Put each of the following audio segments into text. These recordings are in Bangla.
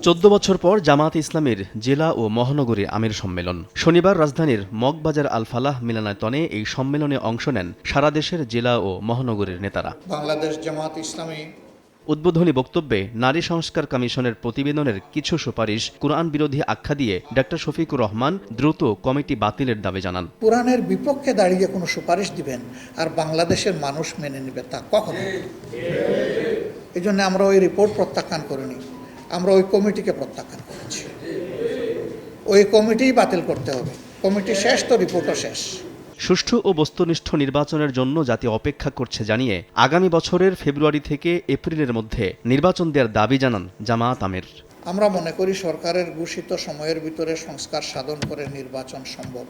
14 বছর পর জামায়াতে ইসলামীর জেলা ও মহানগরী আমির সম্মেলন। শনিবার রাজধানীর মগবাজার আল ফালাহ মিলনায়তনে এই সম্মেলনে অংশ নেন সারা দেশের জেলা ও মহানগরীর নেতারা। বাংলাদেশ জামায়াত ইসলামী উদ্বোধনী বক্তব্যে নারী সংস্কার কমিশনের প্রতিবেদনের কিছু সুপারিশ কুরআন বিরোধী আখ্যা দিয়ে ডক্টর শফিকুর রহমান দ্রুত কমিটি বাতিলের দাবি জানান। কোরআনের বিপক্ষে দাঁড়িয়ে কোনো সুপারিশ দিবেন আর বাংলাদেশের মানুষ মেনে নেবে তা কখনো। এই জন্য আমরা ওই রিপোর্ট প্রত্যাখ্যান করিনি, আমরা ওই কমিটিকে প্রত্যাখ্যান করেছি। ওই কমিটিই বাতিল করতে হবে। কমিটি শেষ তো রিপোর্টও শেষ। সুষ্ঠু ও বস্তুনিষ্ঠ নির্বাচনের জন্য জাতি অপেক্ষা করছে জানিয়ে আগামী বছরের ফেব্রুয়ারি থেকে এপ্রিলের মধ্যে নির্বাচন দেওয়ার দাবি জানান জামায়াত আমির। আমরা মনে করি সরকারের ঘোষিত সময়ের ভিতরে সংস্কার সাধন করে নির্বাচন সম্ভব।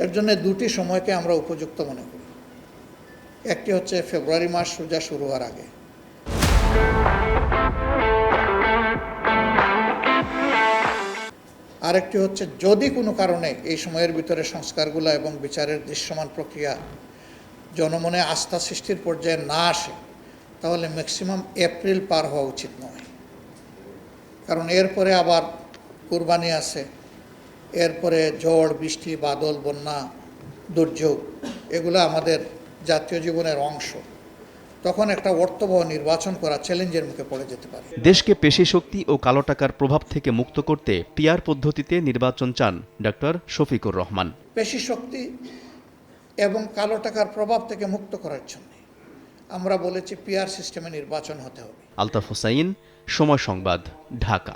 এর জন্য দুটি সময়কে আমরা উপযুক্ত মনে করি। একটি হচ্ছে ফেব্রুয়ারি মাস সোজা শুরু হওয়ার আগে, আরেকটি হচ্ছে যদি কোনো কারণে এই সময়ের ভিতরে সংস্কারগুলো এবং বিচারের দৃশ্যমান প্রক্রিয়া জনমনে আস্থা সৃষ্টির পর্যায়ে না আসে, তাহলে ম্যাক্সিমাম এপ্রিল পার হওয়া উচিত নয়। কারণ এরপরে আবার কুরবানি আছে, এরপরে ঝড় বৃষ্টি বাদল বন্যা দুর্যোগ, এগুলো আমাদের জাতীয় জীবনের অংশ। তখন একটা অর্থবহ নির্বাচন করা চ্যালেঞ্জের মুখে পড়ে যেতে পারে। দেশকে পেশি শক্তি ও কালো টাকার প্রভাব থেকে মুক্ত করতে পিআর পদ্ধতিতে নির্বাচন চান ডক্টর শফিকুর রহমান। পেশি শক্তি এবং কালো টাকার প্রভাব থেকে মুক্ত করার জন্য আমরা বলেছি পিআর সিস্টেমে নির্বাচন হতে হবে। আলতাফ হোসাইন, সময় সংবাদ, ঢাকা।